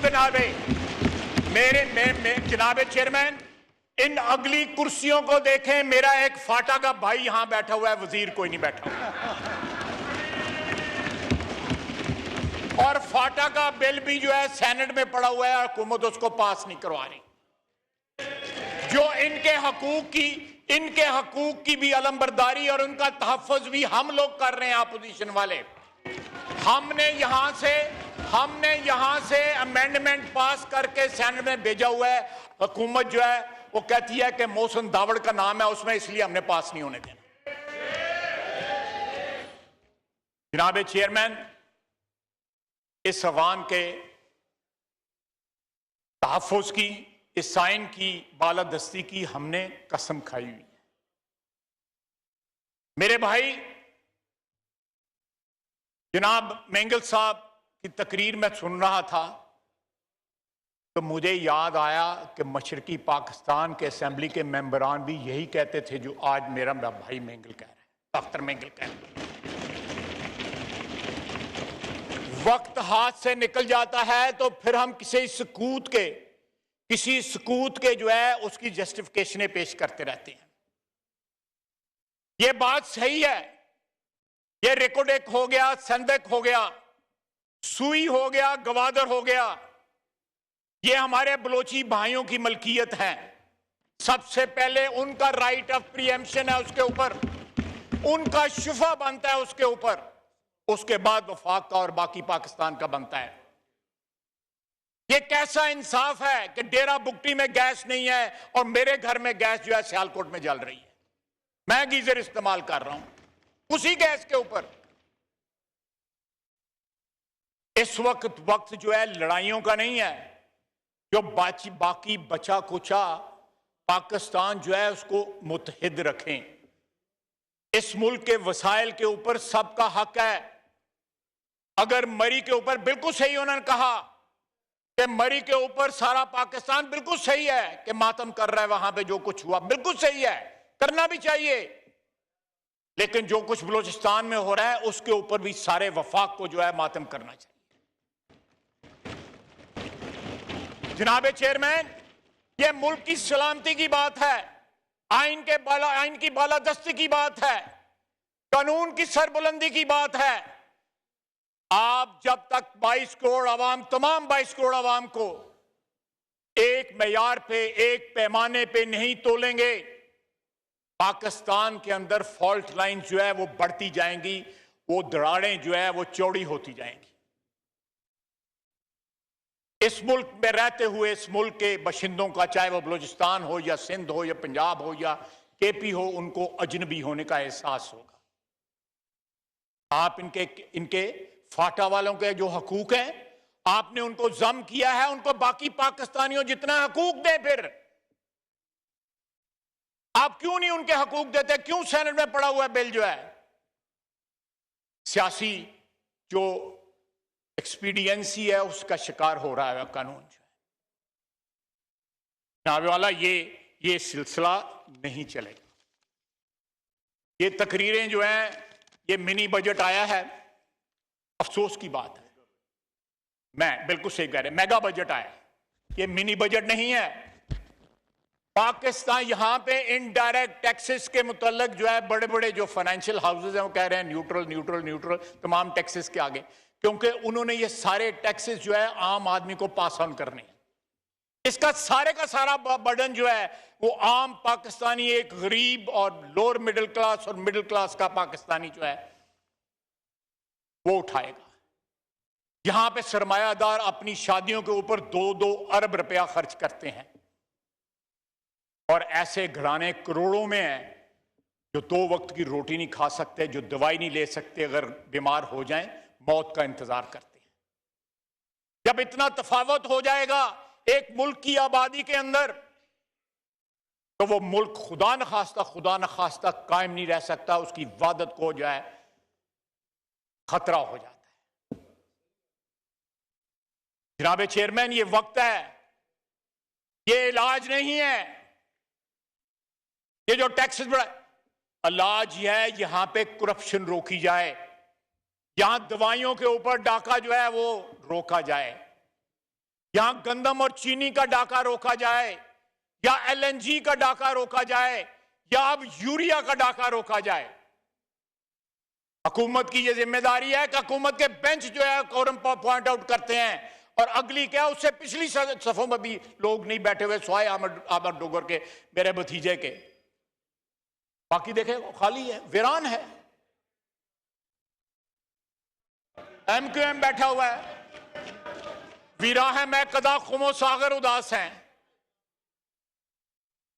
जनाबे जनाबे चेयरमैन, इन अगली कुर्सियों को देखें। मेरा एक फाटा का भाई यहां बैठा हुआ है, वजीर कोई नहीं बैठा हुआ। और फाटा का बिल भी जो है सेनेट में पड़ा हुआ है, हुकूमत उसको पास नहीं करवा रही। जो इनके हकूक की भी अलमबरदारी और उनका तहफ़्फ़ुज़ भी हम लोग कर रहे हैं, अपोजिशन वाले। हमने यहां से अमेंडमेंट पास करके सेनेट में भेजा हुआ है। हुकूमत जो है वो कहती है कि मोहसिन दावड़ का नाम है उसमें, इसलिए हमने पास नहीं होने देना। जनाबे चेयरमैन, इस अवाम के तहफ़्फ़ुज़ की, इस आइन की बालादस्ती की हमने कसम खाई हुई है। मेरे भाई जनाब मेंगल साहब की तकरीर में सुन रहा था तो मुझे याद आया कि मशरकी पाकिस्तान के असेंबली के मेंबरान भी यही कहते थे जो आज मेरा भाई मेंगल कह रहा है, डॉक्टर मेंगल कह रहा है। वक्त हाथ से निकल जाता है तो फिर हम किसी सकूत के जो है उसकी जस्टिफिकेशनें पेश करते रहते हैं। ये बात सही है, ये रेकोडेक हो गया, संदक हो गया, सुई हो गया, गवादर हो गया, ये हमारे बलोची भाइयों की मलकियत है। सबसे पहले उनका राइट ऑफ प्रीएम्पशन है उसके ऊपर, उनका शुफा बनता है उसके ऊपर, उसके बाद वफाक का और बाकी पाकिस्तान का बनता है। ये कैसा इंसाफ है कि डेरा बुगटी में गैस नहीं है और मेरे घर में गैस जो है सियालकोट में जल रही है। मैं गीजर इस्तेमाल कर रहा हूं उसी गैस के ऊपर। इस वक्त जो है लड़ाइयों का नहीं है, जो बाकी बचा कुचा पाकिस्तान जो है उसको मुत्तहिद रखें। इस मुल्क के वसाइल के ऊपर सबका हक है। अगर मरी के ऊपर, बिल्कुल सही उन्होंने कहा कि मरी के ऊपर सारा पाकिस्तान बिल्कुल सही है कि मातम कर रहा है, वहां पे जो कुछ हुआ बिल्कुल सही है, करना भी चाहिए। लेकिन जो कुछ बलूचिस्तान में हो रहा है उसके ऊपर भी सारे वफाक को जो है मातम करना चाहिए। जनाबे चेयरमैन, यह मुल्क की सलामती की बात है, आइन की बालादस्ती की बात है, कानून की सरबुलंदी की बात है। आप जब तक 22 करोड़ अवाम, तमाम 22 करोड़ अवाम को एक मेयार पे, एक पैमाने पे नहीं तोलेंगे, पाकिस्तान के अंदर फॉल्ट लाइन जो है वो बढ़ती जाएंगी, वो दरारें जो है वो चौड़ी होती जाएंगी। इस मुल्क में रहते हुए इस मुल्क के बाशिंदों का, चाहे वो बलूचिस्तान हो या सिंध हो या पंजाब हो या केपी हो, उनको अजनबी होने का एहसास होगा। आप इनके फाटा वालों के जो हकूक हैं आपने उनको जम किया है, उनको बाकी पाकिस्तानियों जितना हकूक दे। फिर आप क्यों नहीं उनके हकूक देते? क्यों सेनेट में पड़ा हुआ बिल जो है सियासी जो एक्सपीडियंसी है उसका शिकार हो रहा है कानून जो है। जनाब वाला, ये सिलसिला नहीं चलेगा। ये तकरीरें जो हैं, ये मिनी बजट आया है, अफसोस की बात है। मैं बिल्कुल सही कह रहे, मेगा बजट आया, ये मिनी बजट नहीं है। पाकिस्तान यहां पे इनडायरेक्ट टैक्सेस के मुतल्लिक जो है बड़े बड़े जो फाइनेंशियल हाउसेज हैं वो कह रहे हैं न्यूट्रल तमाम टैक्सेस के आगे, क्योंकि उन्होंने ये सारे टैक्सेस जो है आम आदमी को पास ऑन करने हैं। इसका सारे का सारा बर्डन जो है वो आम पाकिस्तानी, एक गरीब और लोअर मिडिल क्लास और मिडिल क्लास का पाकिस्तानी जो है वो उठाएगा। यहां पे सरमायादार अपनी शादियों के ऊपर 2-2 अरब रुपया खर्च करते हैं और ऐसे घराने करोड़ों में हैं जो 2 वक्त की रोटी नहीं खा सकते, जो दवाई नहीं ले सकते, अगर बीमार हो जाएं मौत का इंतजार करते हैं। जब इतना तफावत हो जाएगा एक मुल्क की आबादी के अंदर, तो वो मुल्क खुदा न खास्ता कायम नहीं रह सकता, उसकी वादत को जो है खतरा हो जाता है। जनाबे चेयरमैन, ये वक्त है, ये इलाज नहीं है। ये जो टैक्सेस बढ़ा, इलाज है यहां पे करप्शन रोकी जाए, यहां दवाइयों के ऊपर डाका जो है वो रोका जाए। यहां गंदम और चीनी का डाका रोका जाए, या एलएनजी का डाका रोका जाए, या अब यूरिया का डाका रोका जाए। हुकूमत की यह जिम्मेदारी है कि हुकूमत के बेंच जो है कोरम पॉइंट आउट करते हैं, और अगली क्या, उससे पिछली सफों में भी लोग नहीं बैठे हुए स्वाय आमद डोगर के, मेरे भतीजे के। बाकी देखे खाली है, वीरान है। एमक्यूएम बैठा हुआ है, वीरा है मैं कदा खुमो सागर उदास हैं।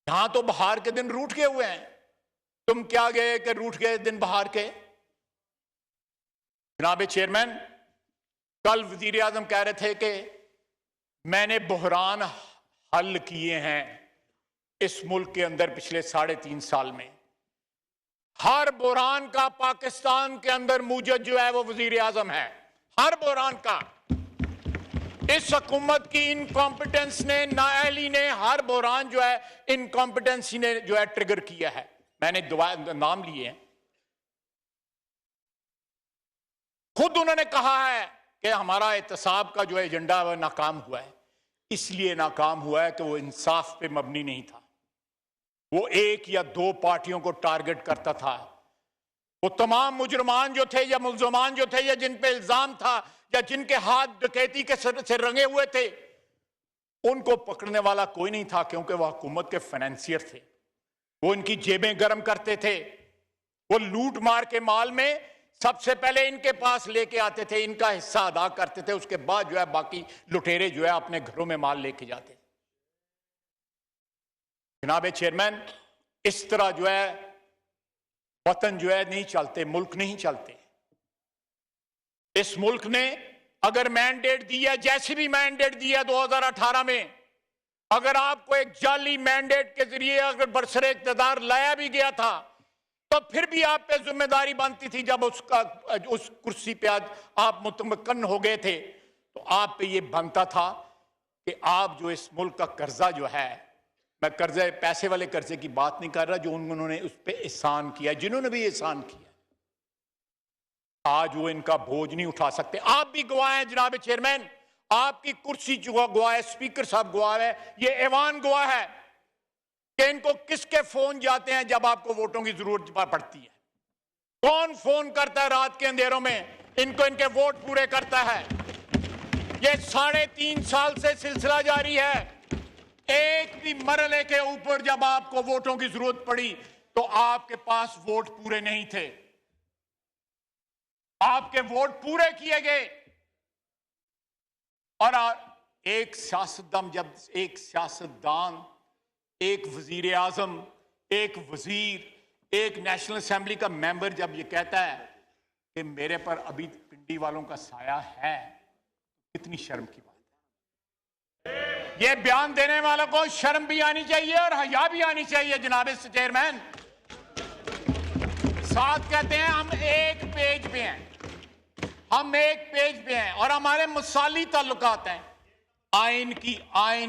यहां तो बहार के दिन रूठ के हुए हैं, तुम क्या गए कि रूठ गए दिन बहार के। जनाब चेयरमैन, कल वजीर आजम कह रहे थे कि मैंने बहरान हल किए हैं इस मुल्क के अंदर पिछले 3.5 साल में। हर बहरान का पाकिस्तान के अंदर मूजद जो है वो वजीर आजम है, हर बहरान का। इस हुकूमत की इनकॉम्पिटेंस ने, नाअहली ने हर बहरान जो है इनकॉम्पिटेंसी ने जो है ट्रिगर किया है। मैंने नाम लिए हैं, खुद उन्होंने कहा है कि हमारा एहतसाब का जो एजेंडा है वह नाकाम हुआ है। इसलिए नाकाम हुआ है कि वो इंसाफ पे मबनी नहीं था, वो 1 या 2 पार्टियों को टारगेट करता था। वो तमाम मुजरमान जो थे या मुल्जमान जो थे या जिन पे इल्जाम था या जिनके हाथ डकैती के से रंगे हुए थे, उनको पकड़ने वाला कोई नहीं था, क्योंकि वह हुकूमत के फाइनेंसियर थे। वो इनकी जेबें गर्म करते थे, वो लूट मार के माल में सबसे पहले इनके पास लेके आते थे, इनका हिस्सा अदा करते थे, उसके बाद जो है बाकी लुटेरे जो है अपने घरों में माल लेके जाते। जनाब चेयरमैन, इस तरह जो है वतन जो है नहीं चलते, मुल्क नहीं चलते। इस मुल्क ने अगर मैंडेट दिया, जैसे भी मैंडेट दिया 2018 में, अगर आपको एक जाली मैंडेट के जरिए अगर बरसरे इक़्तिदार लाया भी गया था, तो फिर भी आप पे जिम्मेदारी बनती थी। जब उस कुर्सी पे आज आप मुतमक्कन हो गए थे, तो आप पे ये बनता था कि आप जो इस मुल्क का कर्जा जो है, मैं कर्जे पैसे वाले कर्जे की बात नहीं कर रहा, जो उन्होंने उस पर एहसान किया, जिन्होंने भी एहसान किया, आज वो इनका बोझ नहीं उठा सकते। आप भी गवाह हैं जनाब चेयरमैन, आपकी कुर्सी जो गवाह है, स्पीकर साहब गवाह है, ये ऐवान गवाह है कि इनको किसके फोन जाते हैं जब आपको वोटों की जरूरत पड़ती है। कौन फोन करता है रात के अंधेरों में इनको, इनके वोट पूरे करता है। ये 3.5 साल से सिलसिला जारी है। एक भी मरहले के ऊपर जब आपको वोटों की जरूरत पड़ी तो आपके पास वोट पूरे नहीं थे, आपके वोट पूरे किए गए। और एक सियासतदान, जब एक सियासतदान, एक वजीर आजम, एक वजीर, एक नेशनल असेंबली का मेंबर जब ये कहता है कि मेरे पर अभी पिंडी वालों का साया है, कितनी शर्म की बात है। ये बयान देने वालों को शर्म भी आनी चाहिए और हया भी आनी चाहिए। जनाब चेयरमैन, साथ कहते हैं हम एक पेज पे हैं, हम एक पेज पे हैं और हमारे मुसाली ताल्लुकात हैं। आइन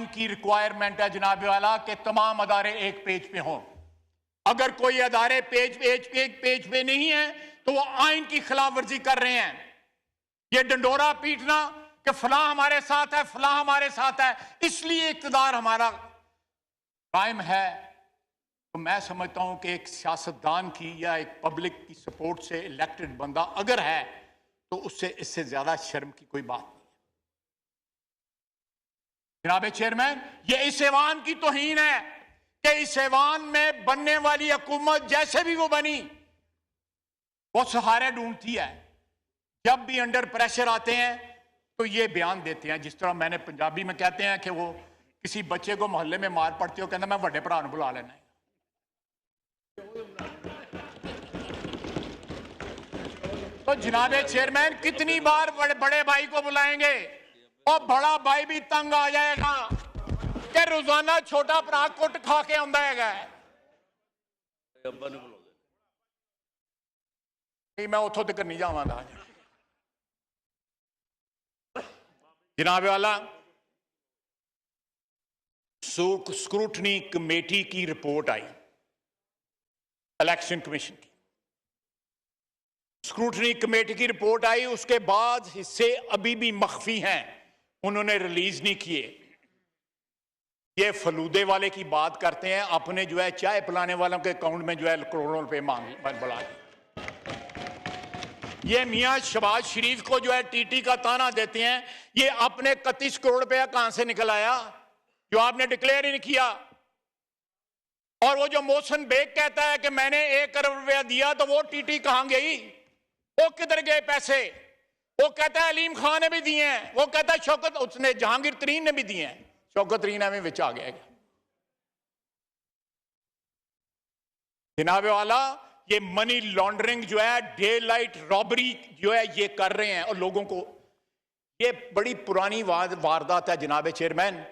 की रिक्वायरमेंट है जनाब वाला कि तमाम अदारे एक पेज पे हों। अगर कोई अदारे एक पेज पे नहीं है तो वो आइन की खिलाफ वर्जी कर रहे हैं। ये डंडोरा पीटना कि फलां हमारे साथ है, फलां हमारे साथ है, इसलिए इक्तदार हमारा कायम है, तो मैं समझता हूं कि एक सियासतदान की या एक पब्लिक की सपोर्ट से इलेक्टेड बंदा अगर है तो उससे इससे ज्यादा शर्म की कोई बात नहीं है। जनाब चेयरमैन, ये इस ऐवान की तौहीन है कि इस ऐवान में बनने वाली हुकूमत जैसे भी वो बनी, वो सहारे ढूंढती है। जब भी अंडर प्रेशर आते हैं तो ये बयान देते हैं, जिस तरह मैंने पंजाबी में कहते हैं कि वो किसी बच्चे को मोहल्ले में मार पड़ती हो, कहता मैं बड़े भरा बुला लेना है। तो जनाब चेयरमैन, कितनी बार बड़े भाई को बुलाएंगे और बड़ा भाई भी तंग आ जाएगा कि रोजाना छोटा भरा कुट खा के आंदा है। मैं उतों तक नहीं जावांगा। जनाब वाला, स्क्रूटनी कमेटी की रिपोर्ट आई, इलेक्शन कमीशन की स्क्रूटनी कमेटी की रिपोर्ट आई, उसके बाद हिस्से अभी भी मख्फी हैं। उन्होंने रिलीज नहीं किए। ये फलूदे वाले की बात करते हैं, अपने जो है चाय पिलाने वालों के अकाउंट में जो है करोड़ों रुपए मांग बढ़ा दिए। ये मियां शहबाज शरीफ को जो है टीटी का ताना देते हैं, ये अपने 31 करोड़ रुपया कहां से निकल आया जो आपने डिक्लेयर ही नहीं किया। और वो जो मोहसिन बेग कहता है कि मैंने 1 करोड़ रुपया दिया, तो वो टीटी कहां गई, वो किधर गए पैसे? वो कहता है अलीम खान ने भी दिए हैं, वो कहता है शौकत, उसने जहांगीर तरीन ने भी दिए हैं, शौकत तरीन में विच आ गया। जनाब वाला, ये मनी लॉन्ड्रिंग जो है, डे लाइट रॉबरी जो है ये कर रहे हैं और लोगों को, ये बड़ी पुरानी वारदात है जनाब चेयरमैन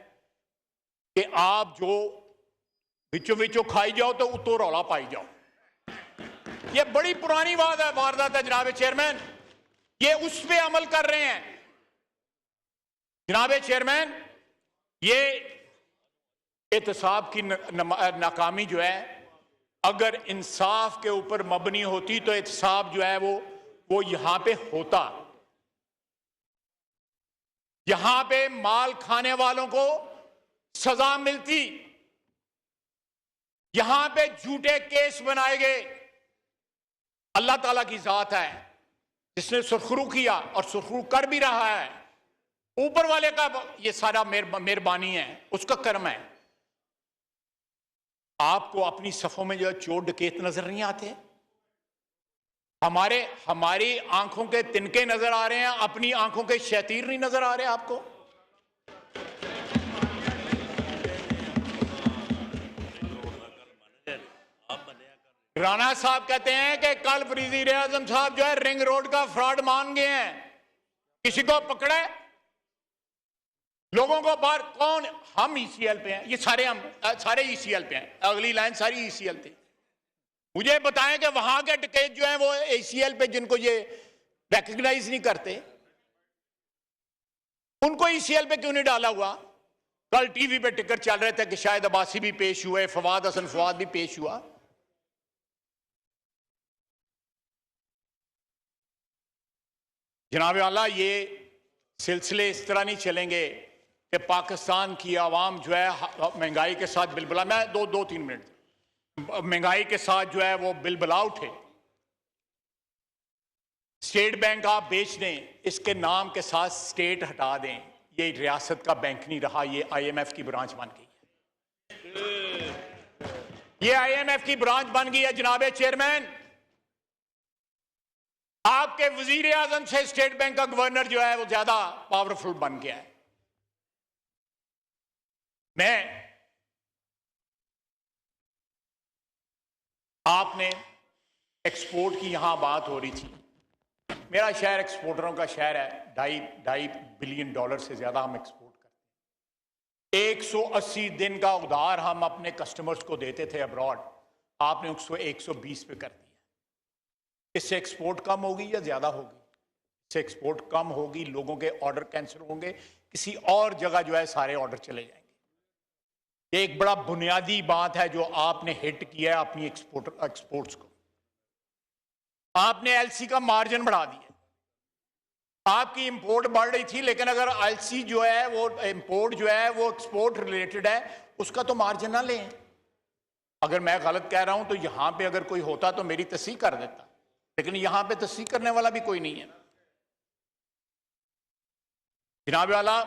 कि आप जो विचों विचों खाई जाओ तो उतो रौला पाई जाओ। ये बड़ी पुरानी वारदात है जनाब चेयरमैन, ये उस पे अमल कर रहे हैं। जनाब चेयरमैन, ये एहतसाब की नाकामी जो है, अगर इंसाफ के ऊपर मबनी होती तो एहतसाब जो है वो यहां पे होता। यहां पे माल खाने वालों को सजा मिलती, यहां पे झूठे केस बनाए गए। अल्लाह ताला की जात है जिसने सुरखरू किया और सुरखरू कर भी रहा है, ऊपर वाले का ये सारा मेहरबानी है, उसका कर्म है। आपको अपनी सफों में जो चोर डकैत नजर नहीं आते? हमारी आंखों के तिनके नजर आ रहे हैं, अपनी आंखों के शैतीर नहीं नजर आ रहे आपको? राणा साहब कहते हैं कि कल वज़ीर आज़म साहब जो है रिंग रोड का फ्रॉड मान गए हैं, किसी को पकड़े, लोगों को बाहर, कौन? हम ईसीएल पे हैं, ये सारे ईसीएल पे हैं, अगली लाइन सारी ईसीएल थी। मुझे बताएं कि वहां के डकैत जो हैं वो ईसीएल पे, जिनको ये रिकॉग्नाइज नहीं करते, उनको ईसीएल पे क्यों नहीं डाला हुआ? कल टीवी पे टिकट चल रहे थे कि शायद अब्बासी भी पेश हुए, फवाद हसन फवाद भी पेश हुआ। जनाब आला, ये सिलसिले इस तरह नहीं चलेंगे कि पाकिस्तान की आवाम जो है महंगाई के साथ बिलबला, मैं दो तीन मिनट, महंगाई के साथ जो है वो बिलबला उठे। स्टेट बैंक आप बेच दें, इसके नाम के साथ स्टेट हटा दें, ये रियासत का बैंक नहीं रहा, ये IMF की ब्रांच बन गई है। ये IMF की ब्रांच बन गई है जनाब चेयरमैन। आपके वजीर आजम से स्टेट बैंक का गवर्नर जो है वो ज्यादा पावरफुल बन गया है। आपने एक्सपोर्ट की यहां बात हो रही थी, मेरा शहर एक्सपोर्टरों का शहर है, ढाई बिलियन डॉलर से ज्यादा हम एक्सपोर्ट करते हैं। 180 दिन का उधार हम अपने कस्टमर्स को देते थे अब्रॉड, आपने उसको 120 पे कर दिया। इससे एक्सपोर्ट कम होगी या ज्यादा होगी? इससे एक्सपोर्ट कम होगी, लोगों के ऑर्डर कैंसिल होंगे, किसी और जगह जो है सारे ऑर्डर चले जाएंगे। ये एक बड़ा बुनियादी बात है जो आपने हिट किया है अपनी एक्सपोर्ट्स को। आपने एलसी का मार्जिन बढ़ा दिया। आपकी इंपोर्ट बढ़ रही थी, लेकिन अगर एलसी जो है वो इंपोर्ट जो है वो एक्सपोर्ट रिलेटेड है, उसका तो मार्जिन ना लें। अगर मैं गलत कह रहा हूं तो यहां पे अगर कोई होता तो मेरी तस्दीक कर देता, लेकिन यहां पे तस्दीक करने वाला भी कोई नहीं है। जनाब वाला,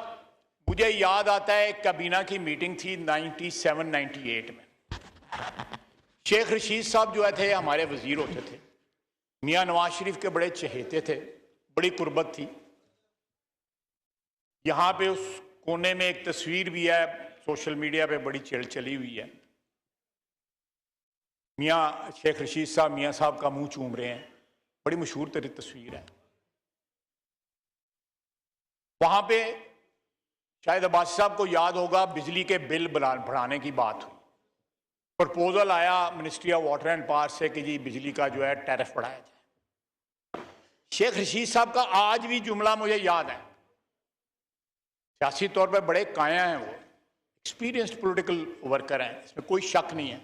मुझे याद आता है एक काबीना की मीटिंग थी 97-98 में। शेख रशीद साहब जो थे हमारे वजीर होते थे, मियां नवाज शरीफ के बड़े चहेते थे, बड़ी कुर्बत थी। यहां पे उस कोने में एक तस्वीर भी है, सोशल मीडिया पे बड़ी चली हुई है। मियां शेख रशीद साहब मियां साहब का मुंह चूम रहे हैं, बड़ी मशहूर तस्वीर है। वहां पे शायद अब्बासी साहब को याद होगा, बिजली के बिल बढ़ाने की बात हुई, प्रपोजल आया ministry of water and power से कि जी बिजली का जो है टैरिफ बढ़ाया जाए। शेख रशीद साहब का आज भी जुमला मुझे याद है, सियासी तौर पर बड़े काया हैं, वो एक्सपीरियंस्ड पॉलिटिकल वर्कर हैं, इसमें कोई शक नहीं है।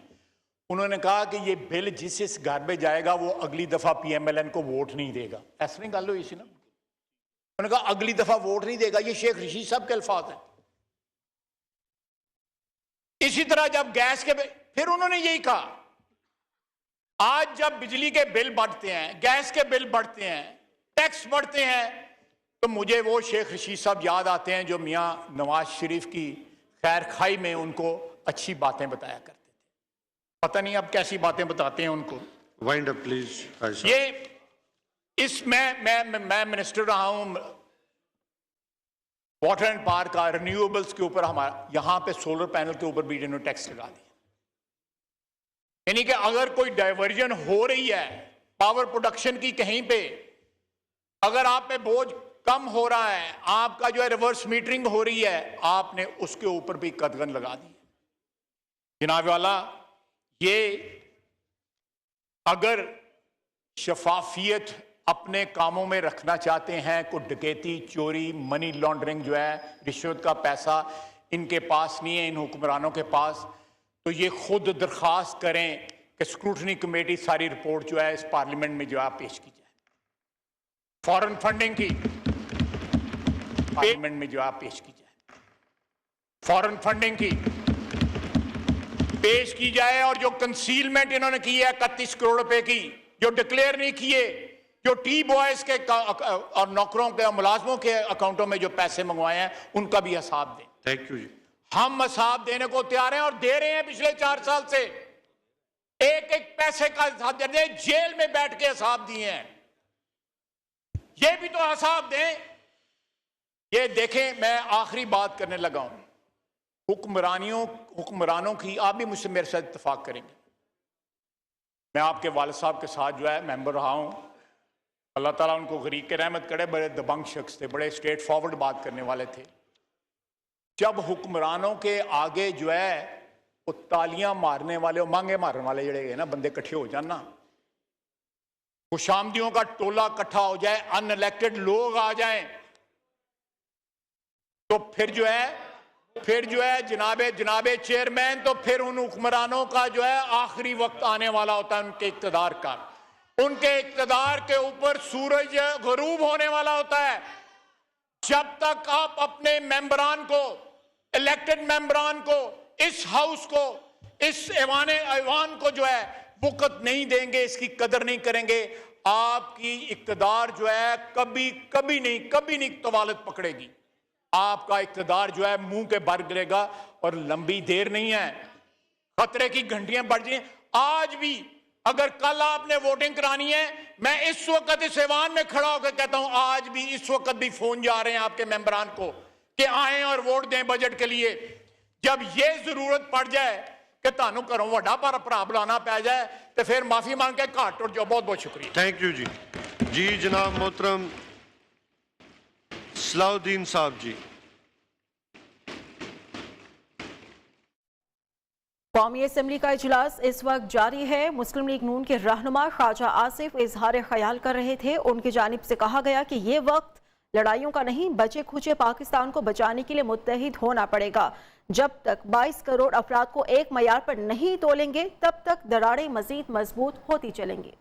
उन्होंने कहा कि ये बिल जिस घर में जाएगा वो अगली दफा PMLN को वोट नहीं देगा। ऐसा नहीं गल हुई सी ना, उन्होंने कहा अगली दफा वोट नहीं देगा। ये शेख रशीद साहब के अल्फाज हैं। इसी तरह जब गैस के फिर उन्होंने यही कहा, आज जब बिजली के बिल बढ़ते हैं, गैस के बिल बढ़ते हैं, टैक्स बढ़ते हैं, तो मुझे वो शेख रशीद साहब याद आते हैं जो मियां नवाज शरीफ की खैर खाई में उनको अच्छी बातें बताया करते थे। पता नहीं अब कैसी बातें बताते हैं उनको। Wind up please. ये इस मैं मिनिस्टर रहा हूं वाटर एंड पावर का, रिन्यूएबल्स के ऊपर हमारा यहां पे सोलर पैनल के ऊपर भी इन्होंने टैक्स लगा दिया। यानी कि अगर कोई डाइवर्जन हो रही है पावर प्रोडक्शन की कहीं पे, अगर आप पे बोझ कम हो रहा है, आपका जो है रिवर्स मीटरिंग हो रही है, आपने उसके ऊपर भी कदगन लगा दी। जनाब वाला, ये अगर शफाफियत अपने कामों में रखना चाहते हैं, कोई डकैती, चोरी, मनी लॉन्ड्रिंग जो है, रिश्वत का पैसा इनके पास नहीं है, इन हुक्मरानों के पास, तो ये खुद दरख्वास्त करें कि स्क्रूटनी कमेटी सारी रिपोर्ट जो है इस पार्लियामेंट में जो है पेश की जाए। फॉरेन फंडिंग की पार्लियामेंट में जो है पेश की जाए, फॉरेन फंडिंग की पेश की जाए, और जो कंसीलमेंट इन्होंने की है 31 करोड़ रुपए की, जो डिक्लेयर नहीं किए, जो टी बॉयज के और नौकरों के, मुलाजमों के अकाउंटों में जो पैसे मंगवाए हैं, उनका भी हिसाब दें। थैंक यू जी। हम हिसाब देने को तैयार हैं और दे रहे हैं। पिछले 4 साल से एक एक पैसे का हिसाब दे रहे हैं, जेल में बैठ के हिसाब दिए हैं, ये भी तो हिसाब दें। ये देखें, मैं आखिरी बात करने लगा हूं, हुक्मरानों की, आप भी मुझसे मेरे साथ इत्तेफाक करेंगे। मैं आपके वालिद साहब के साथ जो है मेंबर रहा हूं, अल्लाह ताला उनको गरीब के रहमत करे, बड़े दबंग शख्स थे, बड़े स्ट्रेट फॉरवर्ड बात करने वाले थे। जब हुक्मरानों के आगे जो है वो तालियां मारने वाले और मांगे मारने वाले जड़े ना बंदे इकट्ठे हो जाना, खुशामदियों का टोला इकट्ठा हो जाए, अनइलेक्टेड लोग आ जाएं, तो फिर जो है जनाबे चेयरमैन, तो फिर उन हुक्मरानों का जो है आखिरी वक्त आने वाला होता है उनके इक्तदार का। उनके इक्तदार के ऊपर सूरज गरूब होने वाला होता है। जब तक आप अपने मेंबरान को, इलेक्टेड मेंबरान को, इस हाउस को, इस ऐवान को जो है वक़्त नहीं देंगे, इसकी कदर नहीं करेंगे, आपकी इक्तदार जो है कभी नहीं तवालत पकड़ेगी। आपका इक्तदार जो है मुंह के भर गिरेगा, और लंबी देर नहीं है, खतरे की घंटियां बढ़ जाएं। आज भी अगर कल आपने वोटिंग करानी है, मैं इस वक्त इस ऐवान में खड़ा होकर कहता हूं, आज भी इस वक्त भी फोन जा रहे हैं आपके मेंबरान को कि आएं और वोट दें बजट के लिए। जब ये जरूरत पड़ जाए कि तानू घरों वड्डा भरा बुलाना पै जाए, तो फिर माफी मांग के घर टुट जाओ। बहुत बहुत शुक्रिया। थैंक यू जी। जी जनाब मोहतरम सलाउद्दीन साहब जी। कौमी असम्बली का इजलास इस वक्त जारी है। मुस्लिम लीग नून के रहनुमा ख्वाजा आसिफ इजहार ख्याल कर रहे थे। उनकी जानिब से कहा गया कि ये वक्त लड़ाइयों का नहीं, बचे खुचे पाकिस्तान को बचाने के लिए मुत्तहिद होना पड़ेगा। जब तक 22 करोड़ अफराद को एक मयार पर नहीं तोलेंगे, तब तक दरारें मजीद मजबूत होती चलेंगी।